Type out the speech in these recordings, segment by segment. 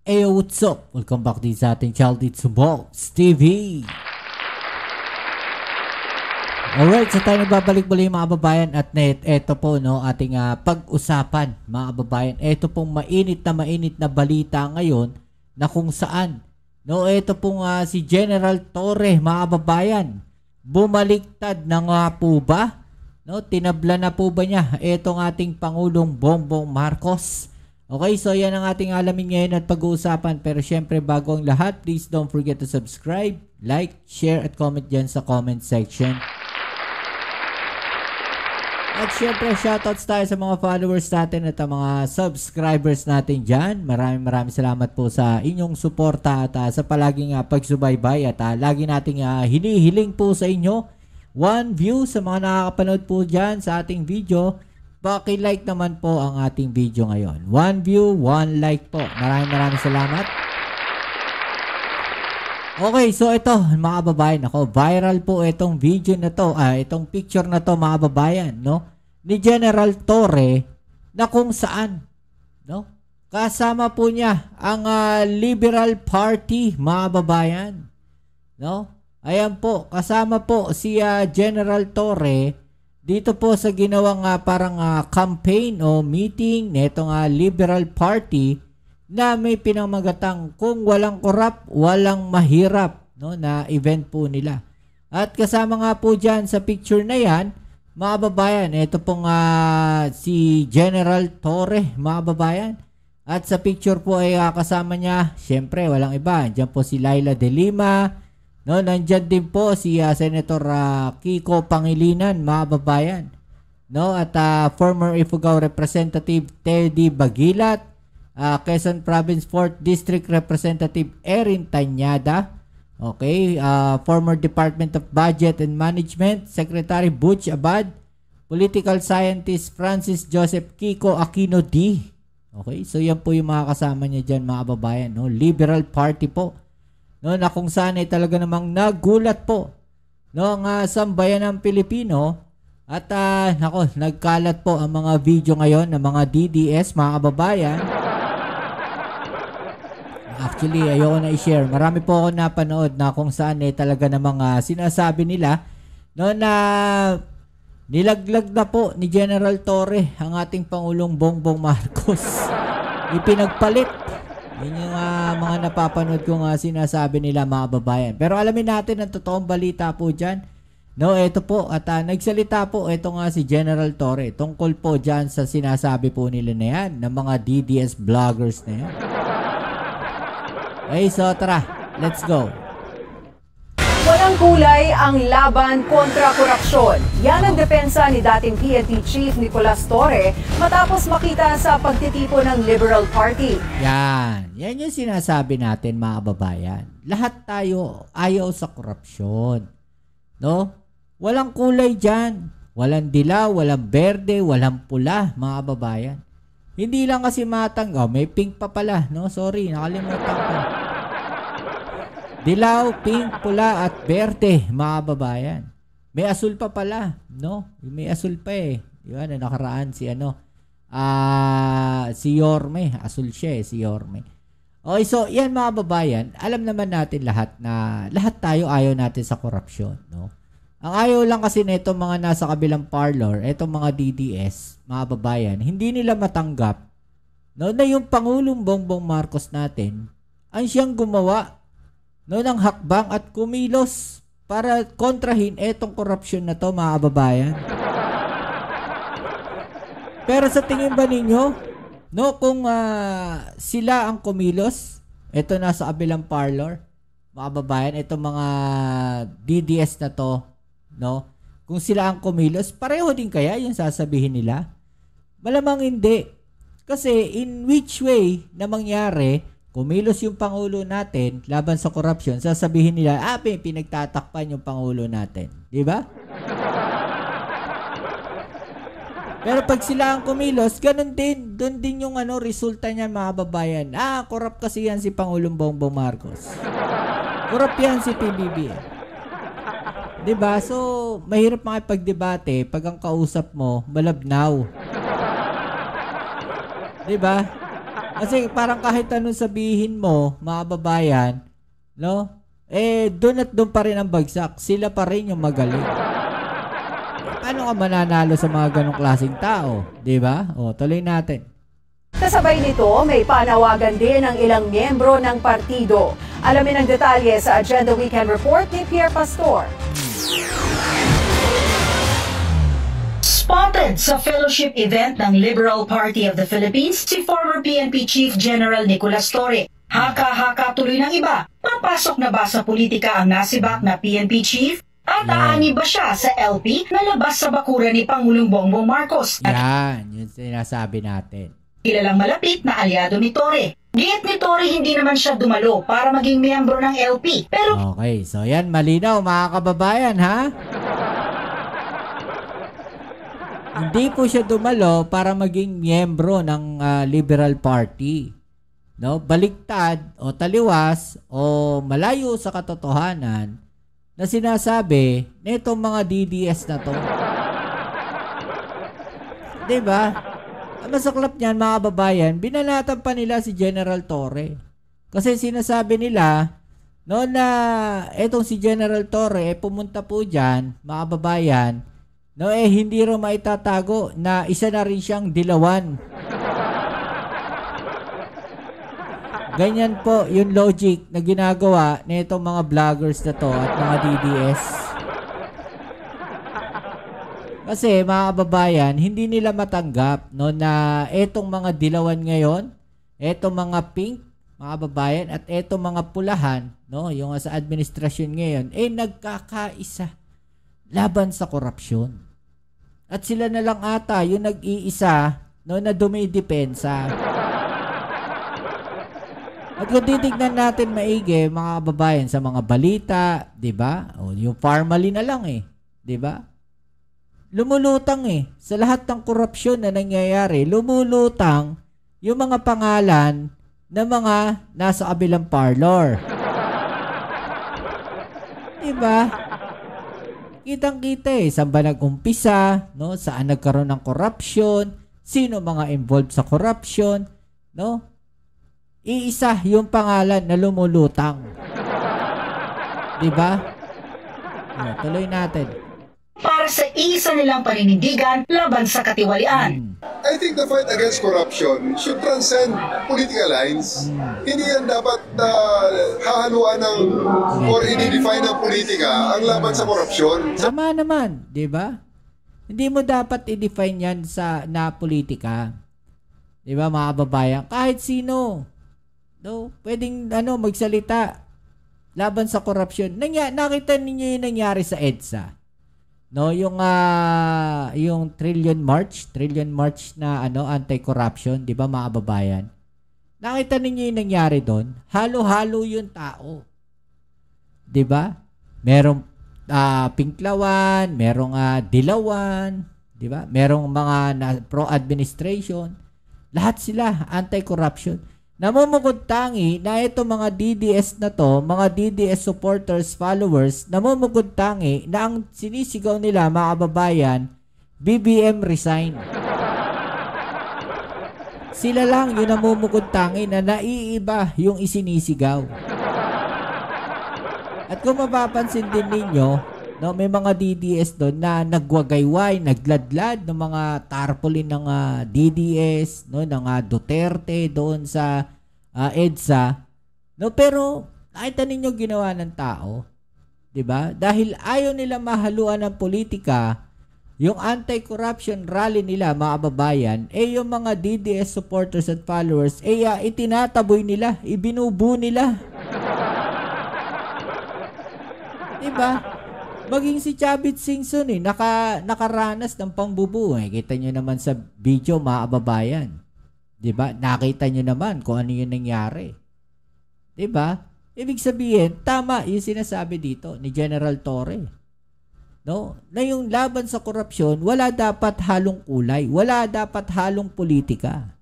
Ayo, what's up? Welcome back din sa ating Child It's Box TV. Alright, so tayo nagbabalik muli mga kababayan at eto po no, ating pag-usapan mga kababayan. Eto pong mainit na balita ngayon na kung saan no, eto pong si General Torre mga kababayan. Bumaliktad na nga po ba? No, tinabla na po ba niya etong ating Pangulong Bongbong Marcos? Okay, so yan ang ating alamin ngayon at pag-uusapan. Pero syempre bago ang lahat, please don't forget to subscribe, like, share at comment dyan sa comment section. At syempre shoutouts tayo sa mga followers natin at mga subscribers natin dyan. Maraming salamat po sa inyong suporta at sa palaging pagsubaybay at lagi nating hinihiling po sa inyo 1 view sa mga nakakapanood po dyan sa ating video. Paki-like naman po ang ating video ngayon. 1 view, 1 like po. Maraming salamat. Okay, so ito mga kababayan, ako viral po itong video na to, itong picture na to mga kababayan, no? Ni General Torre na kung saan, no? Kasama po niya ang Liberal Party mga kababayan, no? Ayan po, kasama po si General Torre dito po sa ginawang parang campaign o meeting nitong Liberal Party na may pinamagatang kung walang korap, walang mahirap, no, na event po nila. At kasama nga po dyan sa picture na yan, mga babayan, ito pong si General Torre, mga babayan. At sa picture po ay kasama niya, syempre walang iba, dyan po si Laila de Lima, no, nandiyan din po si Senator Kiko Pangilinan, mga babayan. No, at former Ifugao Representative Teddy Bagilat, Quezon Province 4th District Representative Erin Tañada, okay, former Department of Budget and Management Secretary Butch Abad, political scientist Francis Joseph Kiko Aquino D. Okay, so yan po yung mga kasama niya dyan, mga babayan, no, Liberal Party po. No, na kung saan ay talaga namang nagulat po no, ang sambayan ng Pilipino at nagkalat po ang mga video ngayon ng mga DDS, mga kababayan. Actually, ayoko na i-share. Marami po ako napanood na kung saan ay talaga namang sinasabi nila no, na nilaglag na po ni General Torre ang ating Pangulong Bongbong Marcos. Ipinagpalit. Yun yung mga napapanood kong sinasabi nila, mga babayan. Pero alamin natin ang totoong balita po dyan. No, ito po. At nagsalita po ito nga si General Torre tungkol po dyan sa sinasabi po nila na yan, ng mga DDS vloggers na yan. Okay, so tara. Let's go. Walang kulay ang laban kontra korupsyon. Yan ang depensa ni dating PNP Chief Nicolas Torre matapos makita sa pagtitipon ng Liberal Party. Yan yung sinasabi natin, mga kababayan. Lahat tayo ayaw sa korupsyon. No? Walang kulay dyan. Walang dilaw, walang berde, walang pula, mga kababayan. Hindi lang kasi matang. Oh, may pink pa pala. No? Sorry, nakalimutan ko. Dilaw, pink, pula at berde, mga babayan. May asul pa pala, no? May asul pa eh. Yun, nakaraan si si Yorme. Asul siya eh, si Yorme. Okay, so yan mga babayan, alam naman natin lahat na lahat tayo ayaw natin sa korupsyon, no? Ang ayaw lang kasi na itong mga nasa kabilang parlor, itong mga DDS, mga babayan, hindi nila matanggap, no, na yung Pangulong Bongbong Marcos natin ang siyang gumawa no, ng hakbang at kumilos para kontrahin etong korupsyon na to, mga kababayan. Pero sa tingin ba ninyo, no, kung sila ang kumilos, eto nasa kabilang parlor, mga kababayan, etong mga DDS na to, no, kung sila ang kumilos, pareho din kaya yung sasabihin nila? Malamang hindi. Kasi in which way na mangyari, kumilos yung Pangulo natin laban sa korupsyon, sasabihin nila, pinagtatakpan yung Pangulo natin. Di ba? Pero pag sila ang kumilos, ganun din. Doon din yung resulta niyan, mga babayan. Korrupt kasi yan si Pangulong Bongbong Marcos. Korrupt yan si PBB. Di ba? So, mahirap makipagdebate pag ang kausap mo, malabnaw. Di ba? Kasi parang kahit anong sabihin mo, mga babayan, no? Doon at doon pa rin ang bagsak. Sila pa rin yung magaling. Paano ka mananalo sa mga ganong klaseng tao? Diba? Tuloy natin. Kasabay nito, may panawagan din ng ilang miyembro ng partido. Alamin ang detalye sa Agenda Weekend Report ni Pierre Pastor. Spotted sa fellowship event ng Liberal Party of the Philippines si former PNP Chief General Nicolas Torre. Haka-haka tuloy ng iba. Papasok na ba sa politika ang nasibak na PNP Chief? At aani ba siya sa LP na labas sa bakuran ni Pangulong Bongbong Marcos? Yan, yun sinasabi natin. Kilalang malapit na aliado ni Torre. Giyet ni Torre hindi naman siya dumalo para maging miyembro ng LP. Pero okay, so yan malinaw mga kababayan ha. Hindi po siya dumalo para maging miyembro ng Liberal Party. No, baliktad o taliwas o malayo sa katotohanan na sinasabi nitong mga DDS na to. 'Di ba? Ang masaklap niyan mga babayan, binanatan pa nila si General Torre. Kasi sinasabi nila no na etong si General Torre pumunta po diyan, mga babayan, no hindi raw maitatago na isa na rin siyang dilawan. Ganyan po yung logic na ginagawa nitong mga vloggers na to at mga DDS. Kasi mga kababayan, hindi nila matanggap no, na etong mga dilawan ngayon, etong mga pink, mga kababayan, at etong mga pulahan, no, yung sa administrasyon ngayon, nagkakaisa laban sa korupsyon. At sila na lang ata yung nag-iisa no, na dumidepensa. At kung titignan natin maigi, mga kababayan, sa mga balita, 'di ba? O yung Parmali na lang 'di ba? Lumulutang sa lahat ng korupsyon na nangyayari, lumulutang yung mga pangalan ng mga nasa kabilang parlor. 'Di ba? Kitang-kita saan ba nag-umpisa, no? Saan nagkaroon ng korupsyon, sino mga involved sa korupsyon, no? Iisa yung pangalan na lumulutang. Diba? Tuloy natin. Para sa isa nilang paninindigan laban sa katiwalian. I think the fight against corruption should transcend political lines. Hindi yan dapat hahaluan ng or i-define ng politika ang laban sa korupsyon. Tama naman, diba? Hindi mo dapat i-define yan na politika. Diba mga kababayan? Kahit sino. No, pwedeng magsalita laban sa korupsyon. Nakita ninyo yung nangyari sa EDSA. No, yung Trillion March na anti-corruption, 'di ba mga kababayan? Nakita ninyo yung nangyari doon? Halo-halo yung tao. 'Di ba? Merong pinklawan, merong dilawan, 'di ba? Merong mga pro-administration. Lahat sila anti-corruption. Namumukod tangi na itong mga DDS na to, mga DDS supporters, followers, namumukod tangi na ang sinisigaw nila, mga kababayan, BBM resign. Sila lang yung namumukod tangi na naiiba yung isinisigaw. At kung mapapansin din ninyo, no, may mga DDS doon na nagwagayway, nagladlad ng mga tarpaulin ng DDS, no, ng Duterte doon sa EDSA. No, pero nakita ninyo ginawa ng tao, 'di ba? Dahil ayaw nila mahaluan ng politika, yung anti-corruption rally nila, mga kababayan, yung mga DDS supporters at followers, itinataboy nila, ibinubu nila. 'Di ba? Maging si Chavit Singson nakaranas ng pambubu. Kita nyo naman sa video, mga kababayan. 'Di ba? Nakita nyo naman kung ano yung nangyari. 'Di ba? Ibig sabihin, tama yung sinasabi dito ni General Torre. No? Na yung laban sa korupsyon, wala dapat halong kulay, wala dapat halong politika.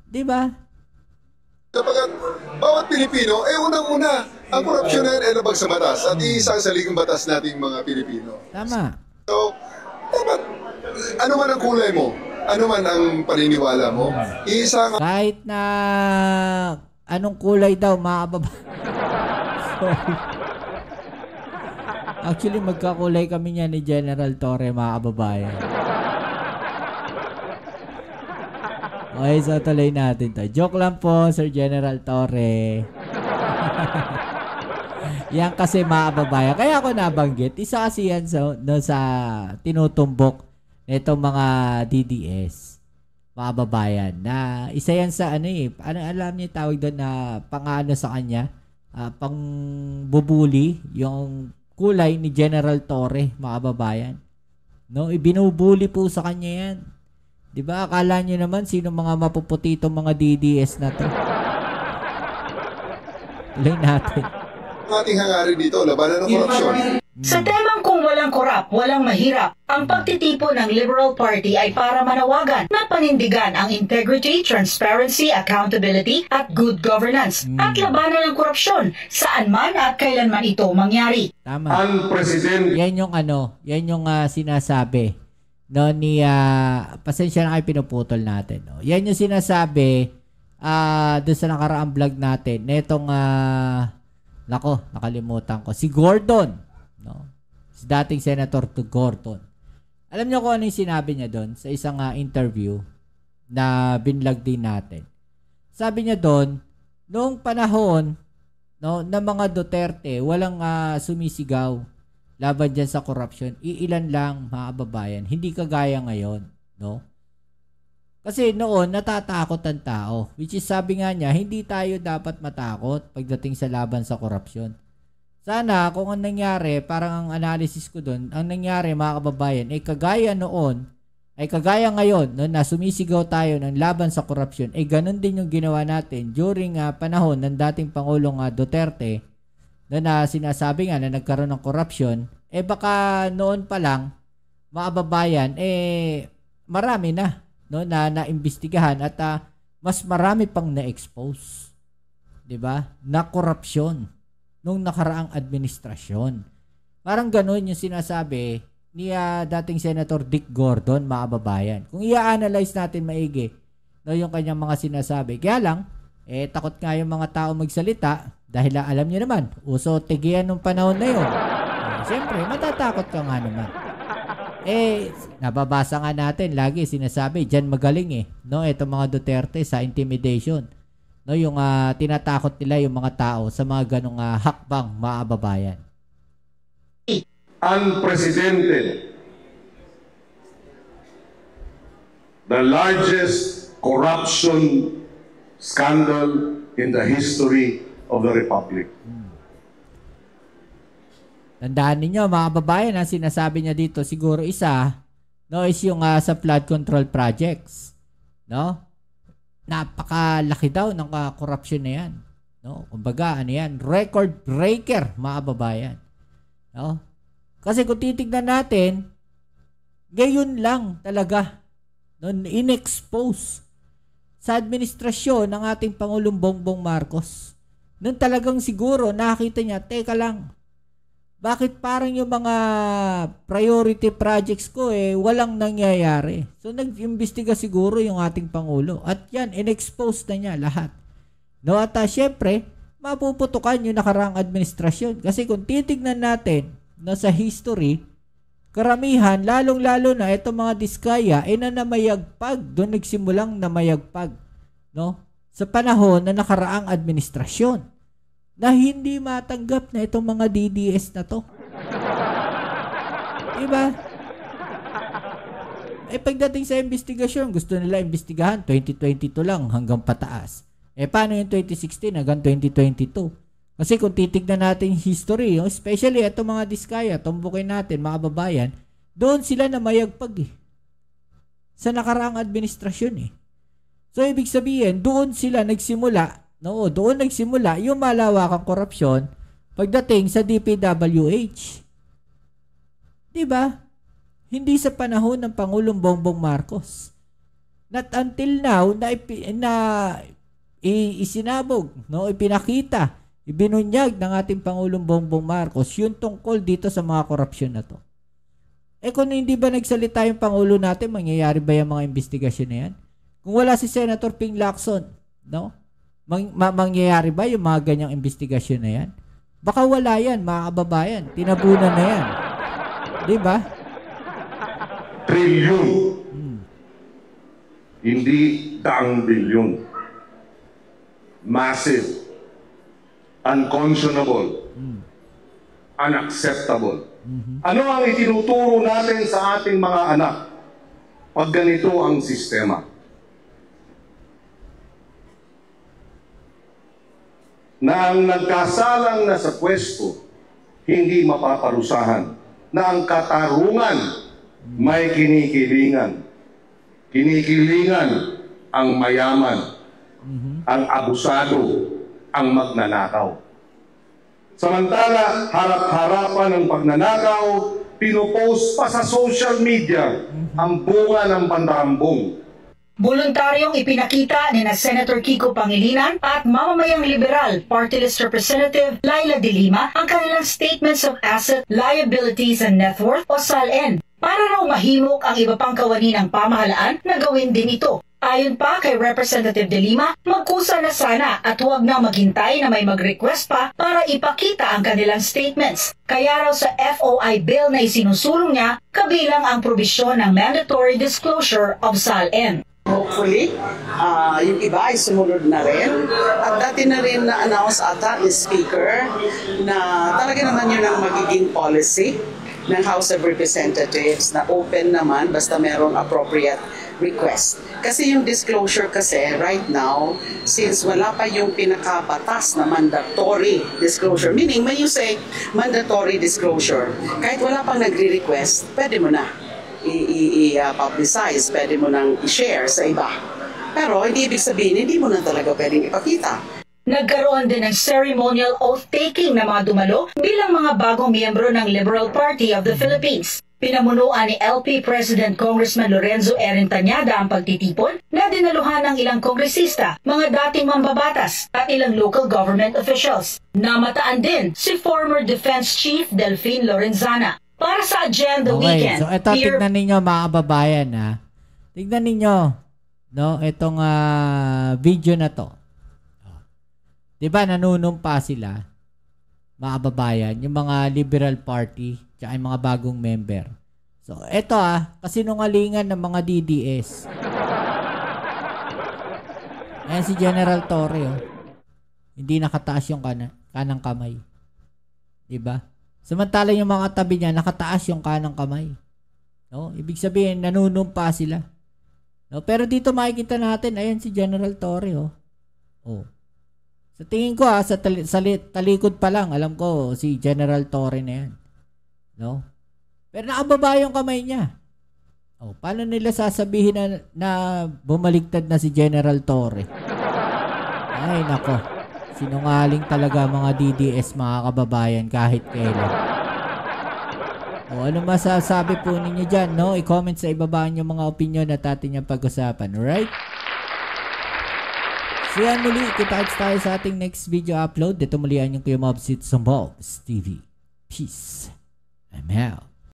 'Di ba? Kapag bawat Pilipino, unang-una, ang korupsyon na yan labag sa batas at iisang sa ligang batas nating mga Pilipino. Tama. So, dapat, ano man ang kulay mo, ano man ang paniniwala mo. Isa nga Kahit na anong kulay daw, mga kababayan. Sorry. Actually, magkakulay kami niya ni General Torre, mga kababayan. Okay, so tuloy natin to. Joke lang po, Sir General Torre. Yan kasi, mga kababayan. Kaya ako nabanggit. Isa kasi yan sa tinutumbok nitong mga DDS, mga kababayan. Na isa yan sa ano eh. Ano alam niyo tawag doon na pang-ano sa kanya? Pang bubuli yung kulay ni General Torre, mga kababayan. No, ibinubuli po sa kanya yan. 'Di ba? Akala niyo naman sino mga mapuputitong mga DDS na 'to. Tuloy natin. ating hangarin dito, labanan ng korupsyon. Sa temang kung walang korap, walang mahirap, ang pagtitipo ng Liberal Party ay para manawagan na panindigan ang integrity, transparency, accountability at good governance at labanan ng korupsyon saan man at kailanman ito mangyari. Tama. Ang presidente. Yan yung sinasabi no ni pasensya na kayo pinuputol natin, no. Yan yung sinasabi doon sa nakaraang vlog natin netong nakalimutan ko si Gordon, no. Si dating Senator to Gordon. Alam niyo kung ano yung sinabi niya doon sa isang interview na binlog din natin. Sabi niya doon, noong panahon no ng mga Duterte, walang sumisigaw laban dyan sa corruption. Iilan lang, mga kababayan. Hindi kagaya ngayon, no? Kasi noon, natatakot ang tao. Which is, sabi nga niya, hindi tayo dapat matakot pagdating sa laban sa corruption. Sana, kung ang nangyari, parang ang analysis ko doon, ang nangyari, mga kababayan, ay kagaya noon, ay kagaya ngayon, no, na sumisigaw tayo ng laban sa corruption, ay ganun din yung ginawa natin during panahon ng dating Pangulong Duterte, na sinasabi nga na nagkaroon ng corruption, baka noon pa lang, mga kababayan, marami na, no, na naimbestigahan at mas marami pang na-expose. 'Di ba? Na corruption nung nakaraang administrasyon. Parang ganoon yung sinasabi ni dating Senator Dick Gordon, mga kababayan. Kung i-analyze natin maigi, no, yung kanyang mga sinasabi. Kaya lang, takot nga yung mga tao magsalita dahil alam niyo naman, uso tigian nung panahon na yun. Siyempre, matatakot ka nga naman. Nababasa nga natin, lagi sinasabi, dyan magaling no, itong mga Duterte sa intimidation. No, yung tinatakot nila yung mga tao sa mga ganong hakbang, mga kababayan. Ang presidente, the largest corruption scandal in the history of the Republic. Tandaan ninyo, mga kababayan, ang sinasabi niya dito, siguro isa, no, is yung sa flood control projects. No? Napakalaki daw ng corruption na yan. No? Kumbaga, ano yan? Record breaker, mga kababayan. No? Kasi kung titignan natin, gayon lang talaga, no, in-expose sa administrasyon ng ating Pangulong Bongbong Marcos. Noon talagang siguro nakita niya, teka lang, bakit parang yung mga priority projects ko walang nangyayari? So nag-imbestiga siguro yung ating Pangulo. At yan, in-expose na niya lahat. No, at syempre, mapuputukan yung nakaraang administrasyon. Kasi kung titignan natin no, sa history, karamihan, lalong-lalo na itong mga diskaya, na namayagpag. Doon nagsimulang namayagpag. No? Sa panahon na nakaraang administrasyon. Na hindi matanggap na itong mga DDS na to. Diba? Pagdating sa investigasyon, gusto nila investigahan 2022 lang hanggang pataas. Paano yung 2016 hanggang 2022? Kasi kung titignan natin history, especially itong mga diskaya, tumbukin natin, mga kababayan, doon sila na mayagpag sa nakaraang administrasyon So, ibig sabihin, doon sila nagsimula. No, doon nagsimula yung malawakang korupsyon pagdating sa DPWH. 'Di ba? Hindi sa panahon ng Pangulong Bongbong Marcos. Not until now na isinabog, no, ipinakita, ibinunyag ng ating Pangulong Bongbong Marcos yung tungkol dito sa mga korupsyon na 'to. Kung hindi ba nagsalita yung Pangulo natin, mangyayari ba yung mga investigasyon na yan? Kung wala si Senator Ping Lacson, no? Mangyayari ba yung mga ganyang investigasyon na yan? Baka wala yan, mga kababayan. Tinabunan na yan. Di ba? Trilyon. Hindi daang bilyon. Massive. Unconscionable. Unacceptable. Ano ang itinuturo natin sa ating mga anak pag ganito ang sistema? Na ang nagkasalang na sa pwesto hindi mapaparusahan, na ang katarungan may kinikilingan. Kinikilingan ang mayaman, ang abusado, ang magnanakaw. Samantala, harap-harapan ng pagnanakaw, pinopost pa sa social media ang bunga ng pandarambong. Voluntaryong ipinakita ni na Senator Kiko Pangilinan at mamamayang liberal Party List Representative Laila De Lima ang kanilang Statements of Asset, Liabilities and Net Worth o SALN para raw mahimok ang iba pang kawani ng pamahalaan na gawin din ito. Ayon pa kay Representative De Lima, magkusa na sana at huwag na maghintay na may mag-request pa para ipakita ang kanilang statements. Kaya raw sa FOI bill na isinusulong niya, kabilang ang probisyon ng mandatory disclosure of SALN. Hopefully, yung iba ay sumunod na rin. At dati na rin na-announce ata ni Speaker na talaga naman yun ang magiging policy ng House of Representatives na open naman basta merong appropriate request. Kasi yung disclosure kasi right now, since wala pa yung pinakabatas na mandatory disclosure, meaning when you say mandatory disclosure, kahit wala pang nagre-request, pwede mo na i-publicize, pwede mo nang i-share sa iba. Pero hindi ibig sabihin, hindi mo na talaga pwedeng ipakita. Nagkaroon din ng ceremonial oath-taking na mga dumalo bilang mga bagong miyembro ng Liberal Party of the Philippines. Pinamunuan ni LP President Congressman Lorenzo Erentanyada ang pagtitipon na dinaluhan ng ilang kongresista, mga dating mambabatas at ilang local government officials. Namataan din si former Defense Chief Delphine Lorenzana. Para sa Agenda Weekend. So ito, tignan ninyo mga kababayan, ha. Tignan ninyo, no, itong video na to. Diba, nanunumpa sila, mga kababayan, yung mga Liberal Party, tsaka yung mga bagong member. So, ito kasinungalingan ng mga DDS. Ayan si General Torre, hindi nakataas yung kanang kamay. Diba? Samantala yung mga tabi niya, nakataas yung kanang kamay. No? Ibig sabihin, nanunumpa sila. No? Pero dito makikita natin, ayan si General Torre, Sa tingin ko sa talikod pa lang, alam ko si General Torre na yan. No? Pero nakababa yung kamay niya. Paano nila sasabihin na bumaligtad na si General Torre? Ay, nako. Sinungaling talaga mga DDS, mga kababayan, kahit kailan. Ano masasabi po ninyo dyan, no? I-comment sa ibaba yung mga opinion at atin yung pag-usapan, alright? So yan muli, kita-kits tayo sa ating next video upload. Dito muli ang yung Kuya Mobs sa Mobs TV. Peace. I'm out.